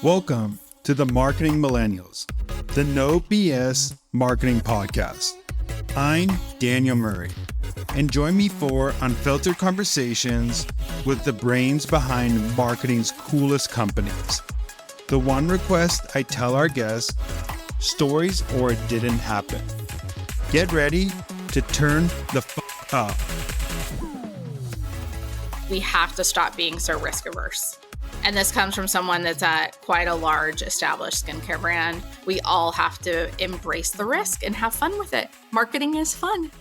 Welcome to the Marketing Millennials, the No BS Marketing Podcast. I'm Daniel Murray, and join me for unfiltered conversations with the brains behind marketing's coolest companies. The one request I tell our guests, stories or it didn't happen. Get ready to turn the up. We have to stop being so risk averse. And this comes from someone that's at quite a large established skincare brand. We all have to embrace the risk and have fun with it. Marketing is fun.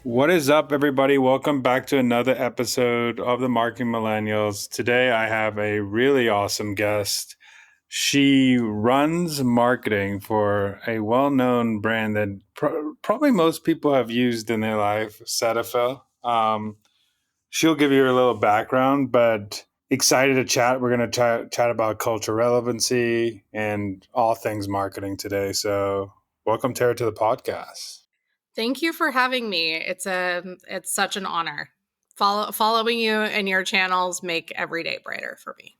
What is up, everybody? Welcome back to another episode of the Marketing Millennials. Today, I have a really awesome guest. She runs marketing for a well-known brand that probably most people have used in their life, Cetaphil. She'll give you a little background, but excited to chat. We're going to chat about culture relevancy and all things marketing today. So welcome, Tara, to the podcast. Thank you for having me. It's such an honor. Following you and your channels make every day brighter for me.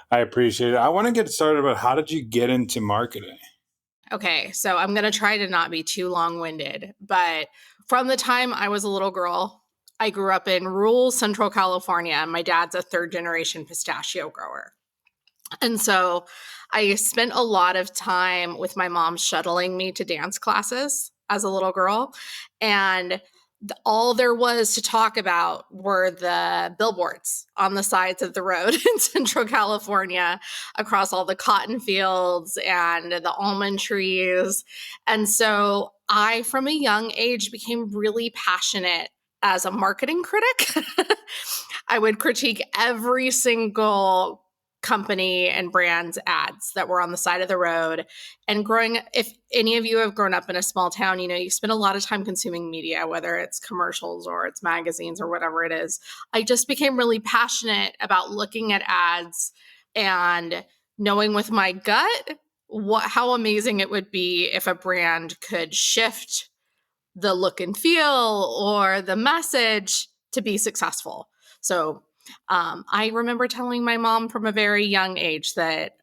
I appreciate it. I want to get started about how did you get into marketing? Okay, so I'm going to try to not be too long-winded, but from the time I was a little girl, I grew up in rural Central California, and my dad's a third-generation pistachio grower. And so I spent a lot of time with my mom shuttling me to dance classes as a little girl. And all there was to talk about were the billboards on the sides of the road in Central California across all the cotton fields and the almond trees. And so I, from a young age, became really passionate as a marketing critic. I would critique every single company and brand's ads that were on the side of the road. And if any of you have grown up in a small town, you spend a lot of time consuming media, whether it's commercials or it's magazines or whatever it is. I just became really passionate about looking at ads and knowing with my gut how amazing it would be if a brand could shift the look and feel or the message to be successful. So I remember telling my mom from a very young age that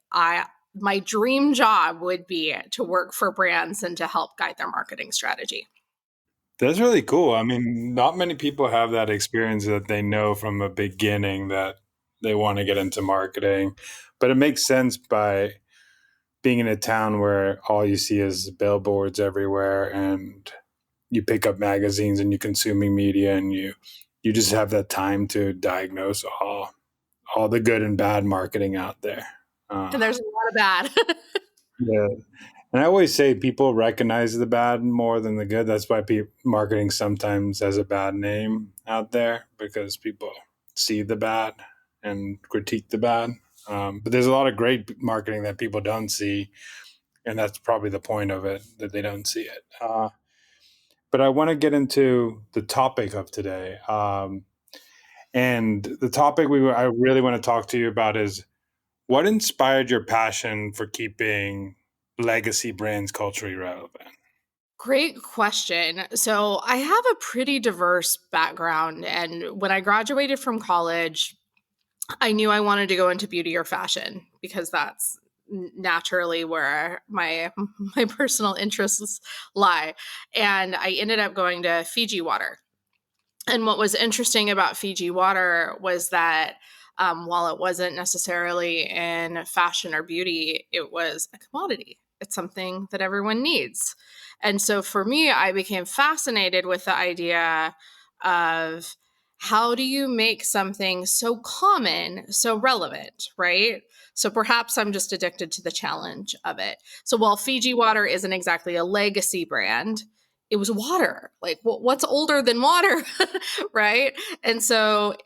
my dream job would be to work for brands and to help guide their marketing strategy. That's really cool. I mean, not many people have that experience that they know from the beginning that they want to get into marketing, but it makes sense by being in a town where all you see is billboards everywhere and you pick up magazines and you're consuming media and you just have that time to diagnose all the good and bad marketing out there. And there's a lot of bad. Yeah. And I always say people recognize the bad more than the good. That's why marketing sometimes has a bad name out there, because people see the bad and critique the bad. But there's a lot of great marketing that people don't see. And that's probably the point of it, that they don't see it. But I want to get into the topic of today. And the topic I really want to talk to you about is what inspired your passion for keeping legacy brands culturally relevant? Great question. So I have a pretty diverse background. And when I graduated from college, I knew I wanted to go into beauty or fashion because that's naturally where my personal interests lie. And I ended up going to Fiji Water. And what was interesting about Fiji Water was that while it wasn't necessarily in fashion or beauty, it was a commodity. It's something that everyone needs. And so for me, I became fascinated with the idea of how do you make something so common, so relevant, right? So perhaps I'm just addicted to the challenge of it. So while Fiji Water isn't exactly a legacy brand, it was water. Like, what's older than water, right? And so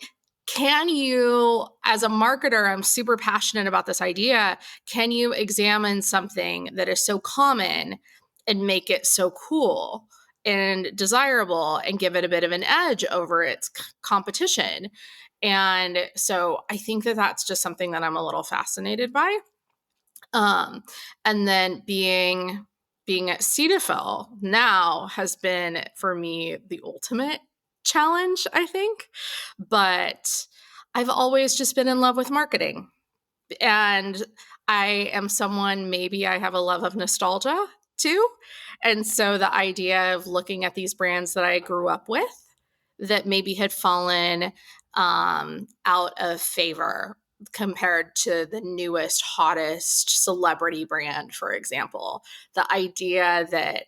can you, as a marketer, I'm super passionate about this idea, can you examine something that is so common and make it so cool and desirable and give it a bit of an edge over its competition? And so I think that that's just something that I'm a little fascinated by. And then being at Cetaphil now has been, for me, the ultimate challenge, I think. But I've always just been in love with marketing. And I am someone, maybe I have a love of nostalgia too. And so the idea of looking at these brands that I grew up with that maybe had fallen out of favor compared to the newest, hottest celebrity brand, for example. The idea that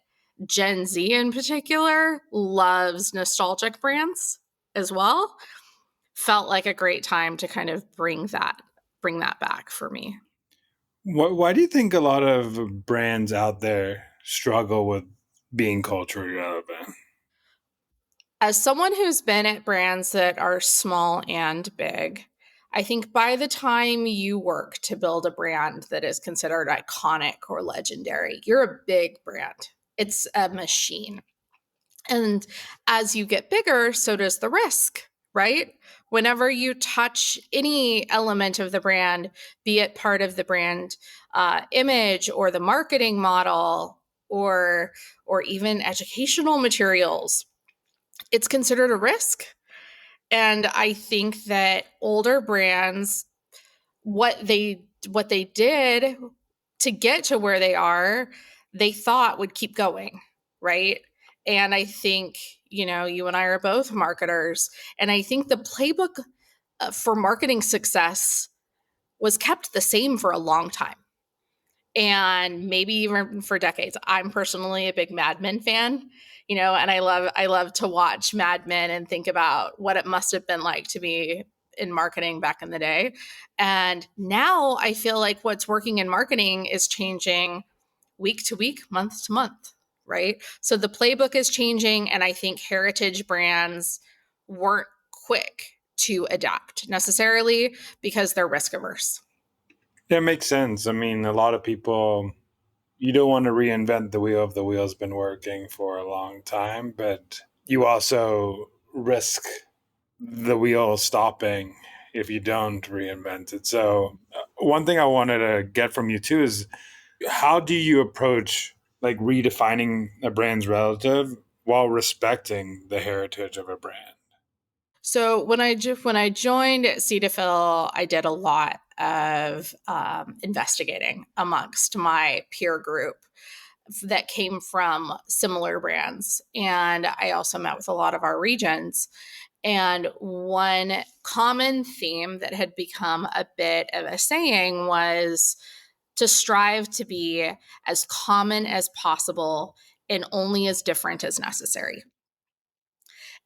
Gen Z in particular loves nostalgic brands as well felt like a great time to kind of bring that back for me. Why do you think a lot of brands out there struggle with being culturally relevant? As someone who's been at brands that are small and big, I think by the time you work to build a brand that is considered iconic or legendary, you're a big brand. It's a machine. And as you get bigger, so does the risk, right? Whenever you touch any element of the brand, be it part of the brand image or the marketing model or even educational materials, it's considered a risk. And I think that older brands, what they did to get to where they are, they thought would keep going, right? And I think, you know, you and I are both marketers, and I think the playbook for marketing success was kept the same for a long time, and maybe even for decades. I'm personally a big Mad Men fan, you know, and I love to watch Mad Men and think about what it must have been like to be in marketing back in the day. And now I feel like what's working in marketing is changing week to week, month to month, right? So the playbook is changing, and I think heritage brands weren't quick to adapt necessarily because they're risk averse. That makes sense. I mean, a lot of people, you don't want to reinvent the wheel if the wheel's been working for a long time, but you also risk the wheel stopping if you don't reinvent it. So, one thing I wanted to get from you too is how do you approach like redefining a brand's relative while respecting the heritage of a brand? So when I joined Cetaphil, I did a lot of investigating amongst my peer group that came from similar brands, and I also met with a lot of our regions. And one common theme that had become a bit of a saying was to strive to be as common as possible and only as different as necessary.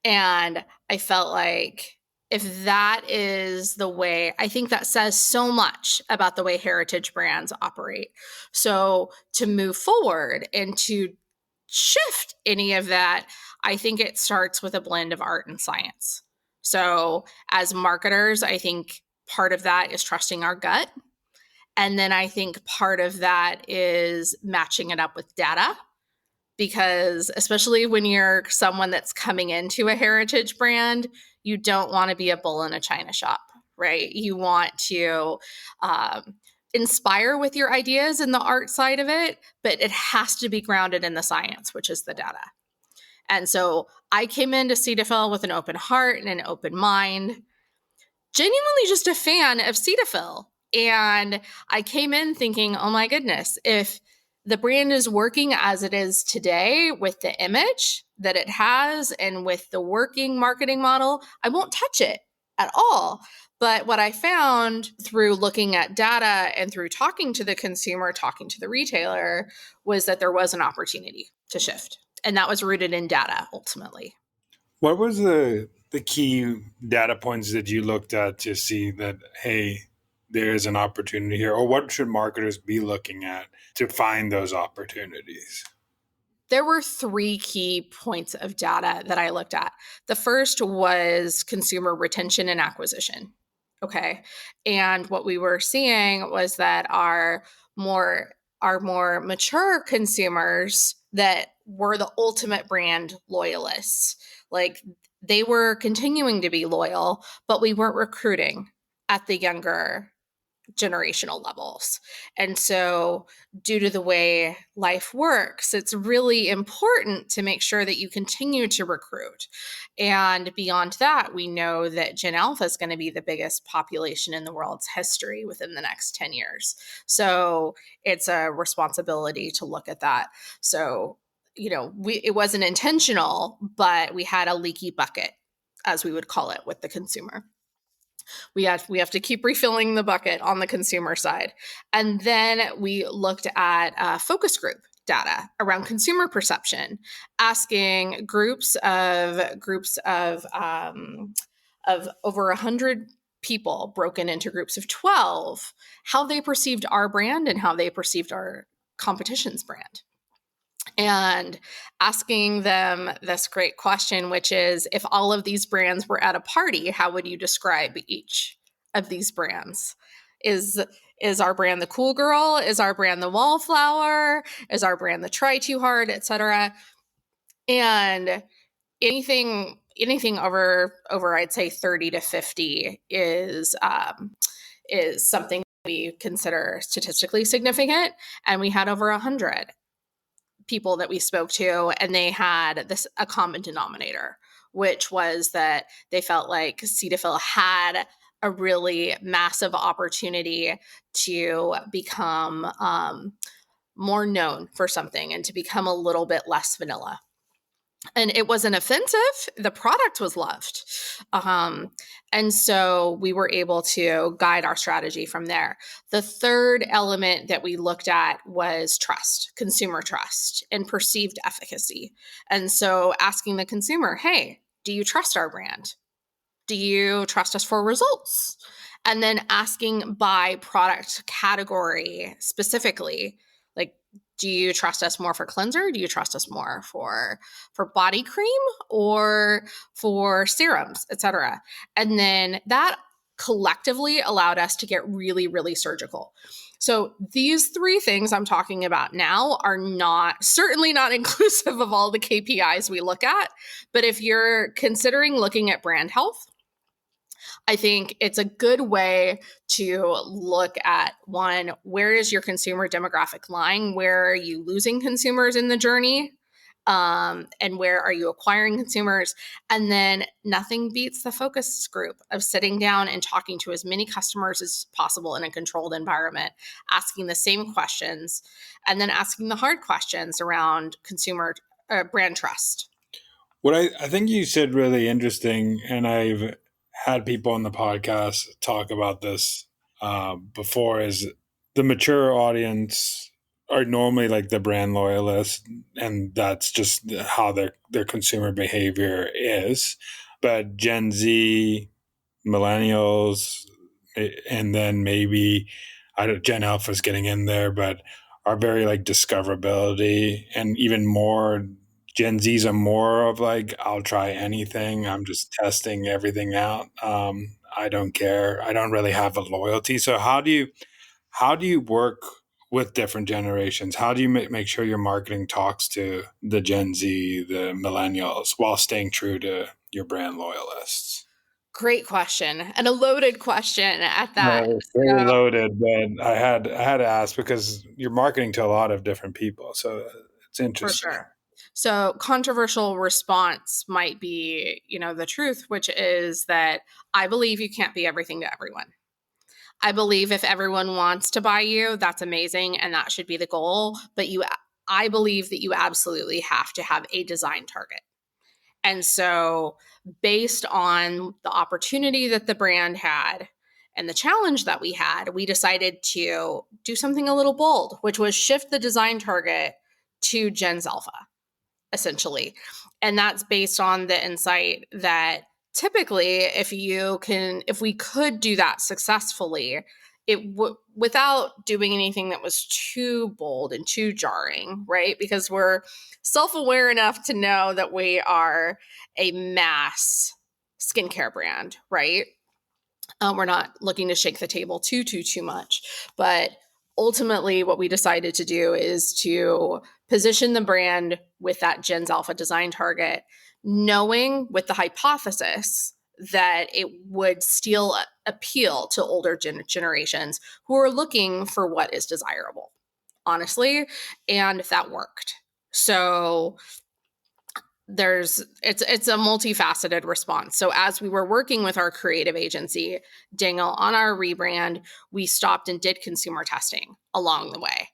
And I felt like if that is the way, I think that says so much about the way heritage brands operate. So to move forward and to shift any of that, I think it starts with a blend of art and science. So as marketers, I think part of that is trusting our gut. And then I think part of that is matching it up with data, because especially when you're someone that's coming into a heritage brand, you don't want to be a bull in a china shop, right? You want to inspire with your ideas in the art side of it, but it has to be grounded in the science, which is the data. And so I came into Cetaphil with an open heart and an open mind, genuinely just a fan of Cetaphil. And I came in thinking, oh my goodness, if the brand is working as it is today with the image that it has and with the working marketing model, I won't touch it at all. But what I found through looking at data and through talking to the consumer, talking to the retailer, was that there was an opportunity to shift. And that was rooted in data ultimately. What was the key data points that you looked at to see that hey, there is an opportunity here, or what should marketers be looking at to find those opportunities? There were three key points of data that I looked at. The first was consumer retention and acquisition. Okay. And what we were seeing was that our more mature consumers that were the ultimate brand loyalists, like they were continuing to be loyal, but we weren't recruiting at the younger generational levels. And so, due to the way life works, it's really important to make sure that you continue to recruit. And beyond that, we know that Gen Alpha is going to be the biggest population in the world's history within the next 10 years. So, it's a responsibility to look at that. So, it wasn't intentional, but we had a leaky bucket, as we would call it, with the consumer. We have to keep refilling the bucket on the consumer side. And then we looked at focus group data around consumer perception, asking groups of over 100 people broken into groups of 12 how they perceived our brand and how they perceived our competition's brand, and asking them this great question, which is, if all of these brands were at a party, how would you describe each of these brands? Is our brand the cool girl? Is our brand the wallflower? Is our brand the try too hard, etc.? And anything over I'd say 30 to 50 is something we consider statistically significant, and we had over 100 people that we spoke to, and they had a common denominator, which was that they felt like Cetaphil had a really massive opportunity to become more known for something and to become a little bit less vanilla. And it wasn't offensive. The product was loved. And so we were able to guide our strategy from there. The third element that we looked at was trust, consumer trust, and perceived efficacy. And so asking the consumer, hey, do you trust our brand? Do you trust us for results? And then asking by product category specifically, like, do you trust us more for cleanser? Do you trust us more for body cream or for serums, etc.? And then that collectively allowed us to get really, really surgical. So these three things I'm talking about now are certainly not inclusive of all the KPIs we look at. But if you're considering looking at brand health, I think it's a good way to look at, one, where is your consumer demographic lying? Where are you losing consumers in the journey? And where are you acquiring consumers? And then nothing beats the focus group of sitting down and talking to as many customers as possible in a controlled environment, asking the same questions, and then asking the hard questions around consumer brand trust. What I think you said really interesting, and I've had people on the podcast talk about this before, is the mature audience are normally like the brand loyalists, and that's just how their consumer behavior is. But Gen Z, Millennials, and then maybe Gen Alpha is getting in there, but are very like discoverability, and even more Gen Zs are more of like, I'll try anything. I'm just testing everything out. I don't care. I don't really have a loyalty. So how do you work with different generations? How do you make sure your marketing talks to the Gen Z, the millennials, while staying true to your brand loyalists? Great question, and a loaded question at that. It's very loaded, but I had to ask because you're marketing to a lot of different people, so it's For interesting. sure. So controversial response might be, the truth, which is that I believe you can't be everything to everyone. I believe if everyone wants to buy you, that's amazing, and that should be the goal. But I believe that you absolutely have to have a design target. And so, based on the opportunity that the brand had and the challenge that we had, we decided to do something a little bold, which was shift the design target to Gen Alpha, essentially. And that's based on the insight that typically, if we could do that successfully, without doing anything that was too bold and too jarring, right? Because we're self-aware enough to know that we are a mass skincare brand, right? We're not looking to shake the table too much, but ultimately what we decided to do is to position the brand with that Gen Alpha design target, knowing with the hypothesis that it would still appeal to older generations who are looking for what is desirable, honestly, and that worked. So it's a multifaceted response. So as we were working with our creative agency, Dingle, on our rebrand, we stopped and did consumer testing along the way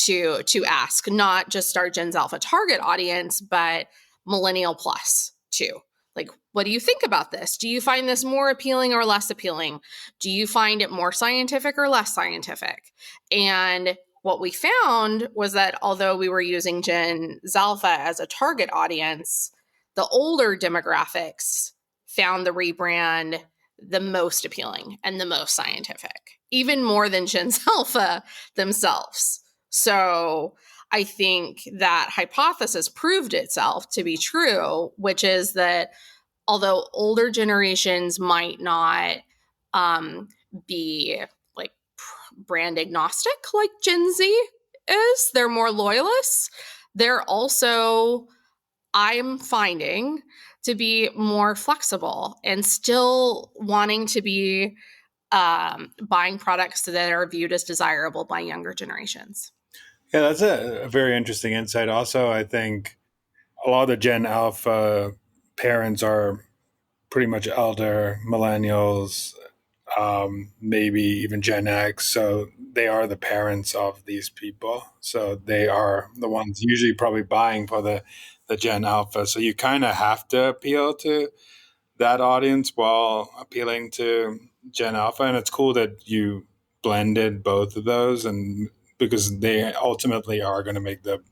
to ask not just our Gen Alpha target audience, but millennial plus too. Like, what do you think about this? Do you find this more appealing or less appealing? Do you find it more scientific or less scientific? And what we found was that although we were using Gen Alpha as a target audience, the older demographics found the rebrand the most appealing and the most scientific, even more than Gen Alpha themselves. So I think that hypothesis proved itself to be true, which is that although older generations might not be like brand agnostic like Gen Z is, they're more loyalists. They're also, I'm finding, to be more flexible and still wanting to be buying products that are viewed as desirable by younger generations. Yeah, that's a very interesting insight. Also, I think a lot of the Gen Alpha parents are pretty much elder millennials, maybe even Gen X. So they are the parents of these people. So they are the ones usually probably buying for the Gen Alpha. So you kind of have to appeal to that audience while appealing to Gen Alpha. And it's cool that you blended both of those, and because they ultimately are going to make the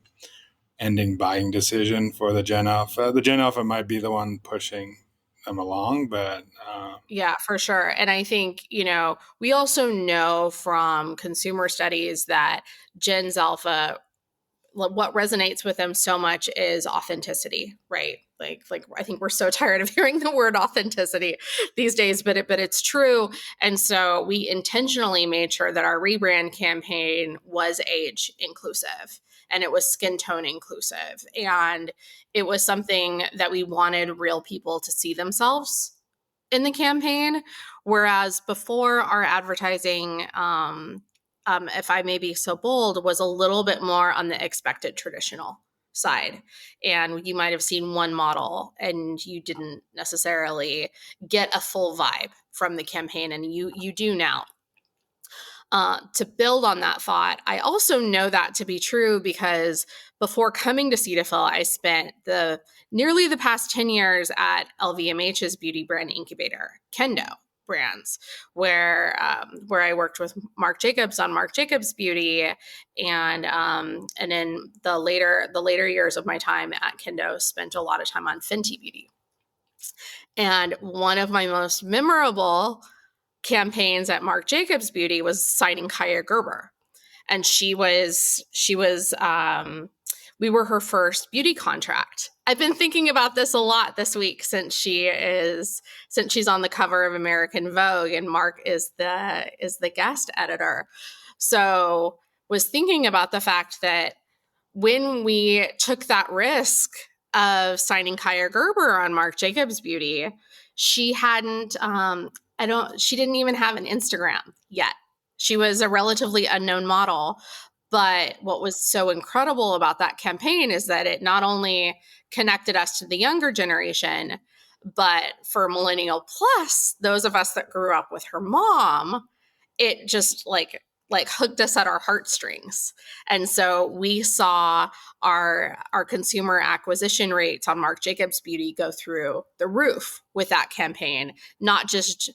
ending buying decision for the Gen Alpha. The Gen Alpha might be the one pushing them along, but Yeah, for sure. And I think, we also know from consumer studies that Gen Alpha, what resonates with them so much is authenticity, right? Like I think we're so tired of hearing the word authenticity these days, but it's true. And so we intentionally made sure that our rebrand campaign was age inclusive and it was skin tone inclusive, and it was something that we wanted real people to see themselves in the campaign. Whereas before, our advertising, if I may be so bold, was a little bit more on the expected traditional side. And you might have seen one model and you didn't necessarily get a full vibe from the campaign, and you do now. To build on that thought, I also know that to be true because before coming to Cetaphil, I spent nearly the past 10 years at LVMH's beauty brand incubator, Kendo Brands, where I worked with Marc Jacobs on Marc Jacobs Beauty, and in the later years of my time at Kendo, spent a lot of time on Fenty Beauty. And one of my most memorable campaigns at Marc Jacobs Beauty was signing Kaya Gerber. And we were her first beauty contract. I've been thinking about this a lot this week since she's on the cover of American Vogue and Marc is the guest editor. So was thinking about the fact that when we took that risk of signing Kaya Gerber on Marc Jacobs Beauty, she hadn't she didn't even have an Instagram yet. She was a relatively unknown model. But what was so incredible about that campaign is that it not only connected us to the younger generation, but for Millennial Plus, those of us that grew up with her mom, it just like hooked us at our heartstrings. And so we saw our consumer acquisition rates on Marc Jacobs Beauty go through the roof with that campaign, not just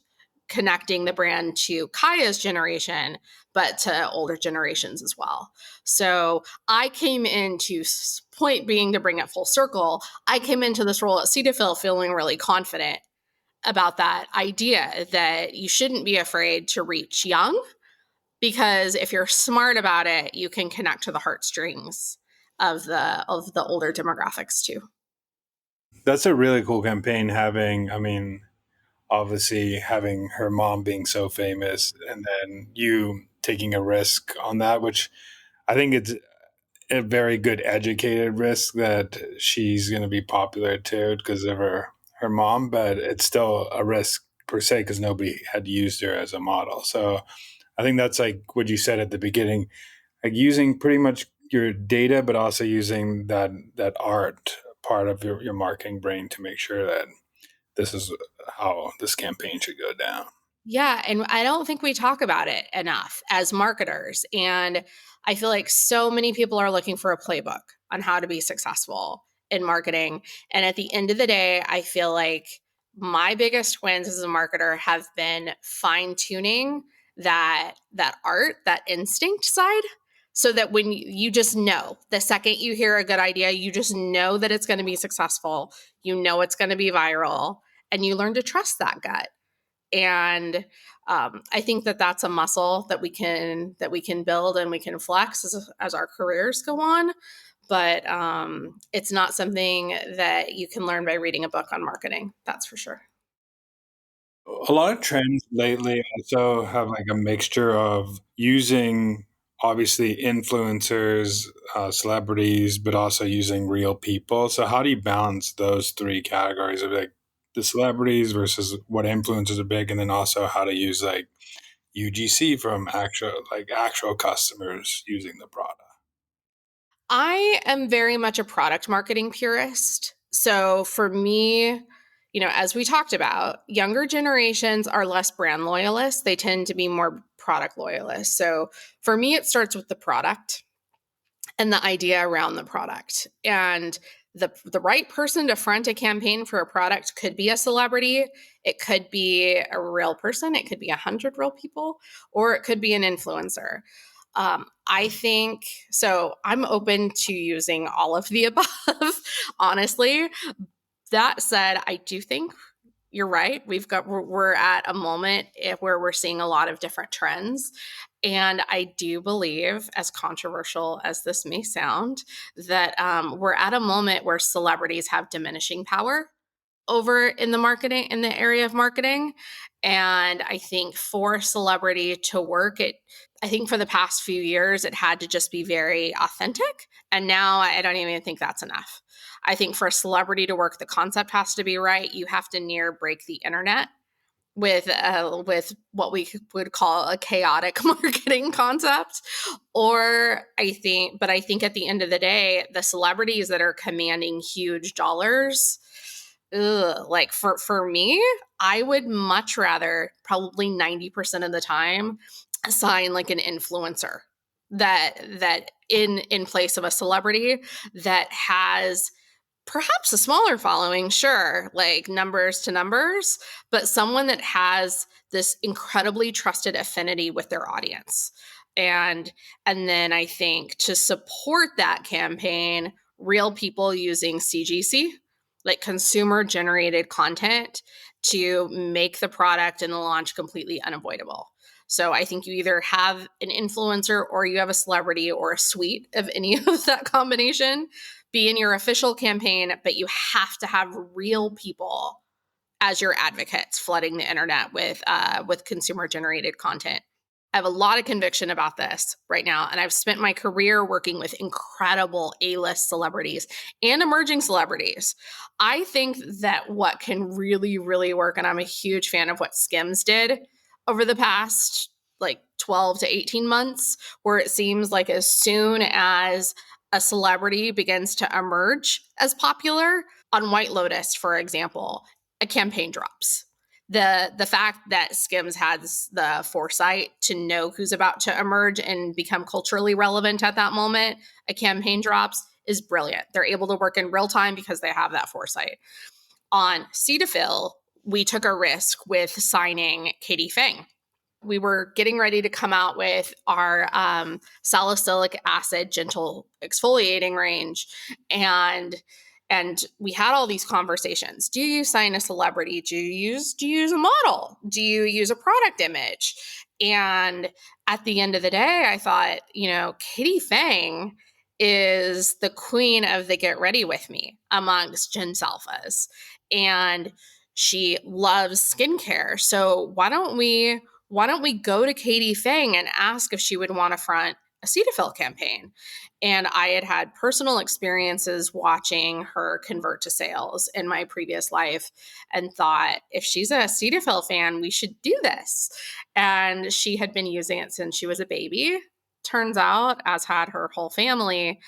connecting the brand to Kaya's generation, but to older generations as well. So I came into, point being to bring it full circle, I came into this role at Cetaphil feeling really confident about that idea that you shouldn't be afraid to reach young, because if you're smart about it, you can connect to the heartstrings of the older demographics too. that's a really cool campaign. Obviously, having her mom being so famous, and then you taking a risk on that, which I think it's a very good educated risk that she's going to be popular too because of her her mom, but it's still a risk per se because nobody had used her as a model. So I think that's like what you said at the beginning, like using pretty much your data, but also using that art part of your marketing brain to make sure that this is how this campaign should go down. Yeah, and I don't think we talk about it enough as marketers. And I feel like so many people are looking for a playbook on how to be successful in marketing. And at the end of the day, I feel like my biggest wins as a marketer have been fine-tuning that art, that instinct side, so that when you just know the second you hear a good idea, you just know that it's going to be successful, you know it's going to be viral, and you learn to trust that gut. And I think that that's a muscle that we can build and we can flex as our careers go on. But it's not something that you can learn by reading a book on marketing. That's for sure. A lot of trends lately also have like a mixture of using obviously influencers, celebrities, but also using real people. So how do you balance those three categories of like the celebrities versus what influencers are big, and then also how to use like UGC from actual customers using the product? I am very much a product marketing purist. So for me, as we talked about, younger generations are less brand loyalists. They tend to be more product loyalists. So for me, it starts with the product and the idea around the product. And the right person to front a campaign for a product could be a celebrity, it could be a real person, it could be 100 real people, or it could be an influencer. I think so. I'm open to using all of the above, honestly. That said, I do think you're right. We're at a moment where we're seeing a lot of different trends. And I do believe, as controversial as this may sound, that we're at a moment where celebrities have diminishing power over in the area of marketing. And I think for celebrity to work, I think for the past few years, it had to just be very authentic. And now I don't even think that's enough. I think for a celebrity to work, the concept has to be right. You have to near break the internet with what we would call a chaotic marketing concept. But I think at the end of the day, the celebrities that are commanding huge dollars, like for me, I would much rather, probably 90% of the time, assign like an influencer that in place of a celebrity that has perhaps a smaller following, sure, like numbers to numbers, but someone that has this incredibly trusted affinity with their audience. And and then I think to support that campaign, real people using CGC, like consumer generated content, to make the product and the launch completely unavoidable. So I think you either have an influencer or you have a celebrity or a suite of any of that combination be in your official campaign, but you have to have real people as your advocates flooding the internet with consumer generated content. I have a lot of conviction about this right now, and I've spent my career working with incredible A-list celebrities and emerging celebrities. I think that what can really, really work, and I'm a huge fan of what Skims did over the past like 12 to 18 months, where it seems like as soon as a celebrity begins to emerge as popular, on White Lotus, for example, a campaign drops. The fact that Skims has the foresight to know who's about to emerge and become culturally relevant at that moment, a campaign drops, is brilliant. They're able to work in real time because they have that foresight. On Cetaphil, we took a risk with signing Katie Fang. We were getting ready to come out with our salicylic acid gentle exfoliating range, and we had all these conversations. Do you sign a celebrity? Do you use a model? Do you use a product image? And at the end of the day, I thought, Katie Fang is the queen of the get ready with me amongst Gen Alphas. And she loves skincare. So why don't we go to Katie Fang and ask if she would want to front a Cetaphil campaign. And I had had personal experiences watching her convert to sales in my previous life and thought, if she's a Cetaphil fan, we should do this. And she had been using it since she was a baby, turns out, as had her whole family.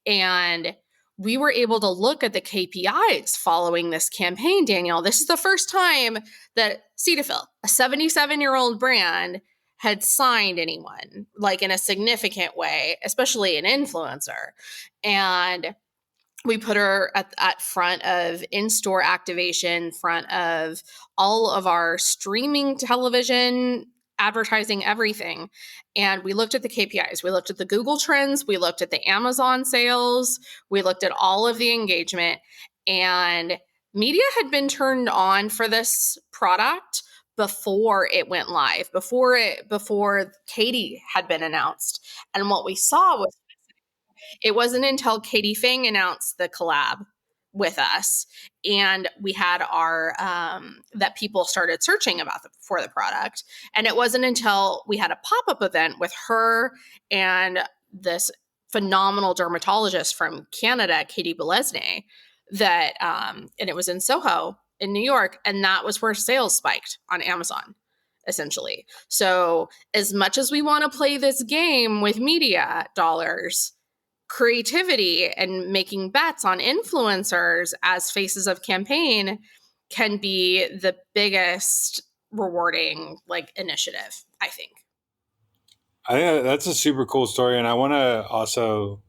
And we were able to look at the KPIs following this campaign, Danielle. This is the first time that Cetaphil, a 77-year-old brand, had signed anyone like in a significant way, especially an influencer. And we put her at front of in-store activation, front of all of our streaming television, advertising, everything. And we looked at the KPIs. We looked at the Google trends. We looked at the Amazon sales. We looked at all of the engagement. And media had been turned on for this product before it went live, before Katie had been announced. And what we saw was, it wasn't until Katie Fang announced the collab with us and we had our that people started searching about for the product, and it wasn't until we had a pop-up event with her and this phenomenal dermatologist from Canada, Katie Belesne, that and it was in Soho in New York, and that was where sales spiked on Amazon, essentially. So as much as we want to play this game with media dollars, creativity and making bets on influencers as faces of campaign can be the biggest rewarding like initiative, I think. I think that's a super cool story, and I want to also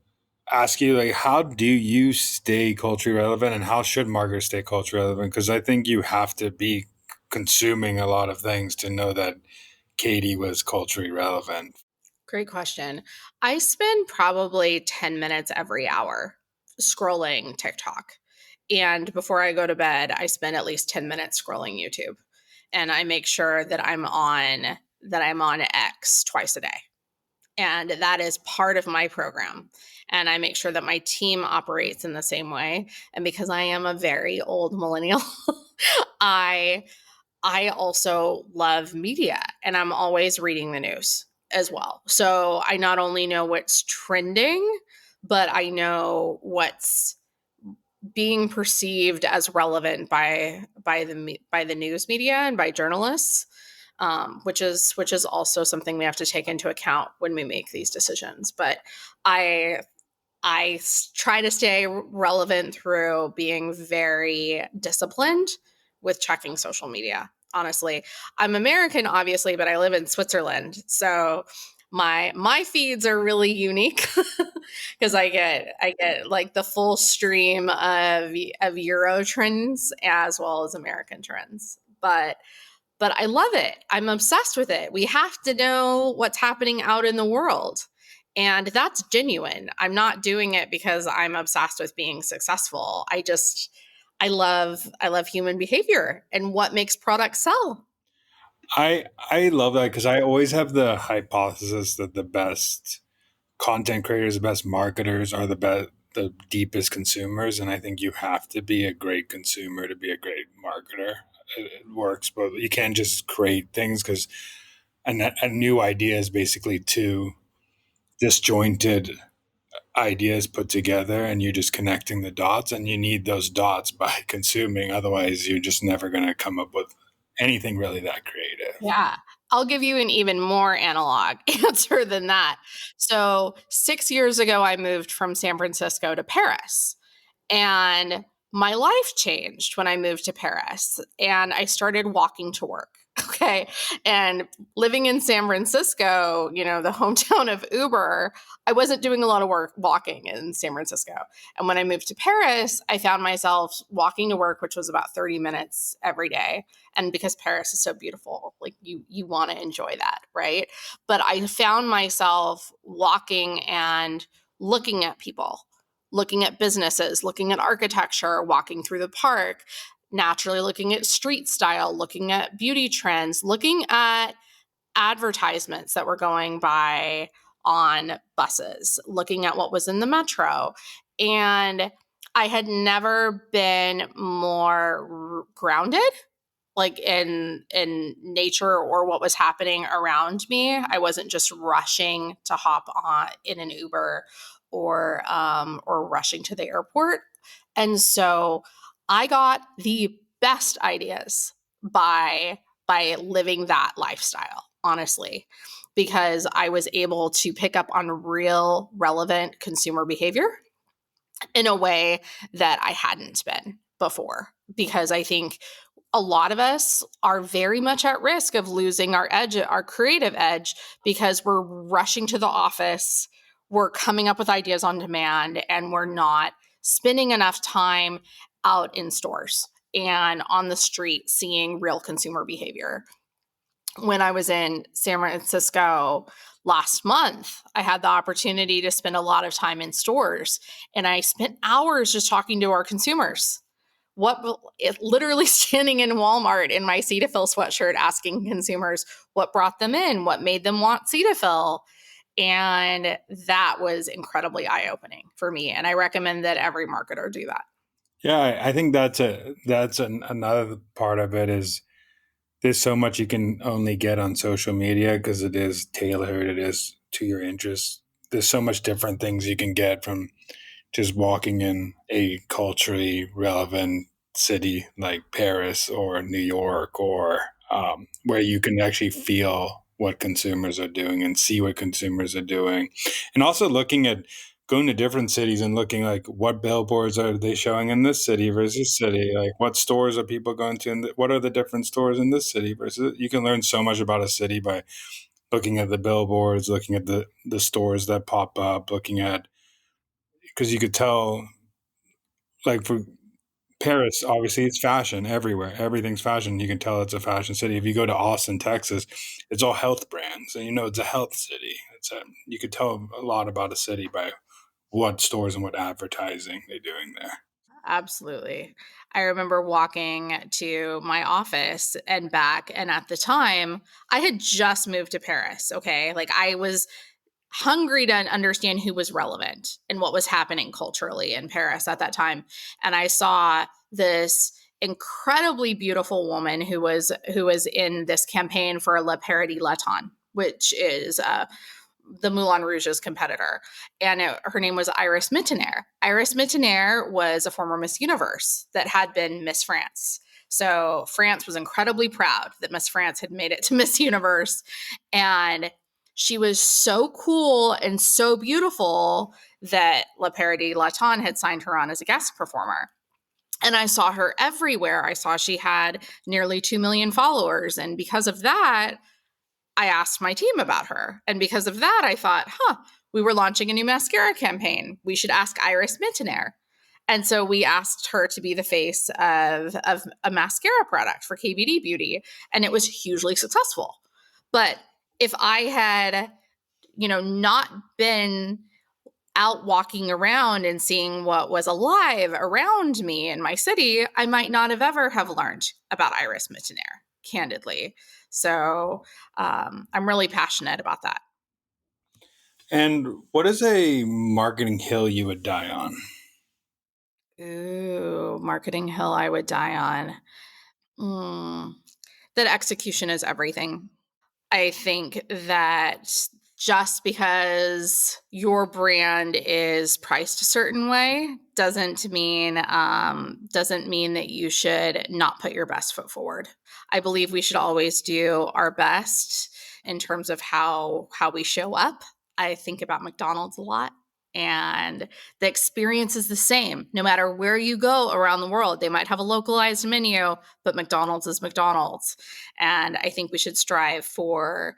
ask you, like, how do you stay culturally relevant, and how should marketers stay culturally relevant? Because I think you have to be consuming a lot of things to know that Katie was culturally relevant. Great question. I spend probably 10 minutes every hour scrolling TikTok. And before I go to bed, I spend at least 10 minutes scrolling YouTube. And I make sure that I'm on X twice a day. And that is part of my program. And I make sure that my team operates in the same way. And because I am a very old millennial, I I also love media and I'm always reading the news as well. So I not only know what's trending, but I know what's being perceived as relevant by the news media and by journalists, which is also something we have to take into account when we make these decisions. But I try to stay relevant through being very disciplined with checking social media. Honestly, I'm American, obviously, but I live in Switzerland, so my feeds are really unique because I get like the full stream of Euro trends as well as American trends. But I love it. I'm obsessed with it. We have to know what's happening out in the world. And that's genuine. I'm not doing it because I'm obsessed with being successful. I love human behavior and what makes products sell. I love that because I always have the hypothesis that the best content creators, the best marketers are the deepest consumers, and I think you have to be a great consumer to be a great marketer. It works, but you can't just create things because a new idea is basically two disjointed ideas put together, and you're just connecting the dots, and you need those dots by consuming. Otherwise, you're just never going to come up with anything really that creative. Yeah. I'll give you an even more analog answer than that. So, 6 years ago, I moved from San Francisco to Paris. And my life changed when I moved to Paris and I started walking to work. Okay. And living in San Francisco, the hometown of Uber, I wasn't doing a lot of work walking in San Francisco. And when I moved to Paris, I found myself walking to work, which was about 30 minutes every day. And because Paris is so beautiful, like you want to enjoy that, right? But I found myself walking and looking at people, looking at businesses, looking at architecture, walking through the park, naturally looking at street style, looking at beauty trends, looking at advertisements that were going by on buses, looking at what was in the metro. And I had never been more grounded like in nature or what was happening around me. I wasn't just rushing to hop on in an Uber or rushing to the airport. And so I got the best ideas by living that lifestyle, honestly, because I was able to pick up on real relevant consumer behavior in a way that I hadn't been before. Because I think a lot of us are very much at risk of losing our edge, our creative edge, because we're rushing to the office, we're coming up with ideas on demand, and we're not spending enough time out in stores and on the street seeing real consumer behavior. When I was in San Francisco last month, I had the opportunity to spend a lot of time in stores, and I spent hours just talking to our consumers. Literally standing in Walmart in my Cetaphil sweatshirt, asking consumers what brought them in, what made them want Cetaphil. And that was incredibly eye opening for me. And I recommend that every marketer do that. Yeah, I think another part of it is there's so much you can only get on social media because it is tailored, it is to your interests. There's so much different things you can get from just walking in a culturally relevant city like Paris or New York, or where you can actually feel what consumers are doing and see what consumers are doing. And also looking at going to different cities and looking like what billboards are they showing in this city versus city, like what stores are people going to, and what are the different stores in this city versus. You can learn so much about a city by looking at the billboards, looking at the stores that pop up, looking at, because you could tell, like for Paris, obviously it's fashion everywhere. Everything's fashion. You can tell it's a fashion city. If you go to Austin, Texas, it's all health brands, and you know it's a health city. You could tell a lot about a city by what stores and what advertising they're doing there. Absolutely. I remember walking to my office and back. And at the time, I had just moved to Paris. Okay. Like I was hungry to understand who was relevant and what was happening culturally in Paris at that time. And I saw this incredibly beautiful woman who was in this campaign for La Paradis Latin, which is the Moulin Rouge's competitor. And her name was Iris Mittenaere. Iris Mittenaere was a former Miss Universe that had been Miss France. So France was incredibly proud that Miss France had made it to Miss Universe. And she was so cool and so beautiful that La Paradis Latin had signed her on as a guest performer. And I saw her everywhere. I saw she had nearly 2 million followers. And because of that, I asked my team about her. And because of that, I thought, we were launching a new mascara campaign. We should ask Iris Mittenaere. And so we asked her to be the face of a mascara product for KBD Beauty. And it was hugely successful. But if I had, not been out walking around and seeing what was alive around me in my city, I might not have ever have learned about Iris Mittenaere, candidly. So I'm really passionate about that. And what is a marketing hill you would die on? Ooh, marketing hill I would die on. Mm, that execution is everything. I think that just because your brand is priced a certain way doesn't mean that you should not put your best foot forward. I believe we should always do our best in terms of how we show up. I think about McDonald's a lot. And the experience is the same no matter where you go around the world. They might have a localized menu, but McDonald's is McDonald's. And I think we should strive for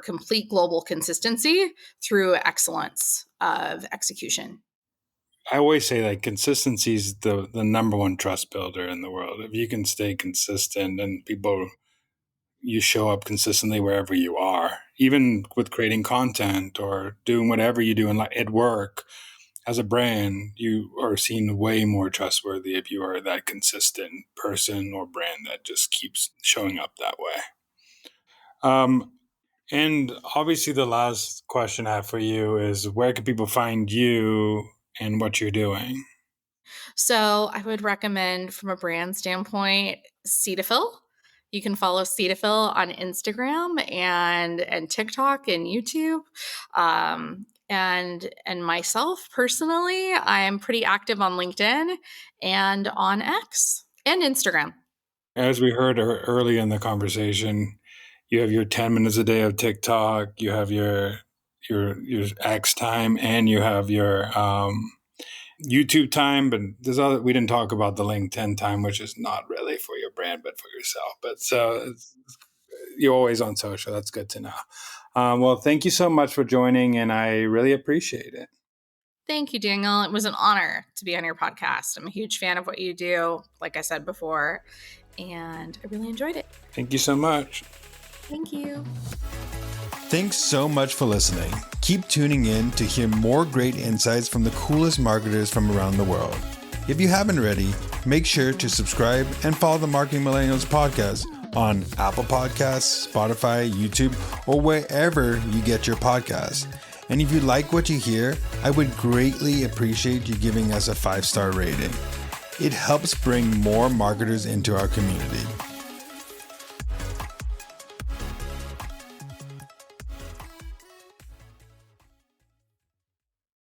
complete global consistency through excellence of execution. I always say like consistency is the number one trust builder in the world. If you can stay consistent and people, you show up consistently wherever you are, even with creating content or doing whatever you do at work as a brand, you are seen way more trustworthy if you are that consistent person or brand that just keeps showing up that way. Um, and obviously, the last question I have for you is where can people find you and what you're doing? So I would recommend, from a brand standpoint, Cetaphil. You can follow Cetaphil on Instagram and TikTok and YouTube. And myself personally, I am pretty active on LinkedIn and on X and Instagram. As we heard early in the conversation, you have your 10 minutes a day of TikTok, you have your X time, and you have your YouTube time. But there's other, we didn't talk about the LinkedIn time, which is not really for your brand, but for yourself. But so you're always on social. That's good to know. Well, thank you so much for joining, and I really appreciate it. Thank you, Daniel. It was an honor to be on your podcast. I'm a huge fan of what you do, like I said before, and I really enjoyed it. Thank you so much. Thank you. Thanks so much for listening. Keep tuning in to hear more great insights from the coolest marketers from around the world. If you haven't already, make sure to subscribe and follow the Marketing Millennials podcast on Apple Podcasts, Spotify, YouTube, or wherever you get your podcasts. And if you like what you hear, I would greatly appreciate you giving us a 5-star rating. It helps bring more marketers into our community.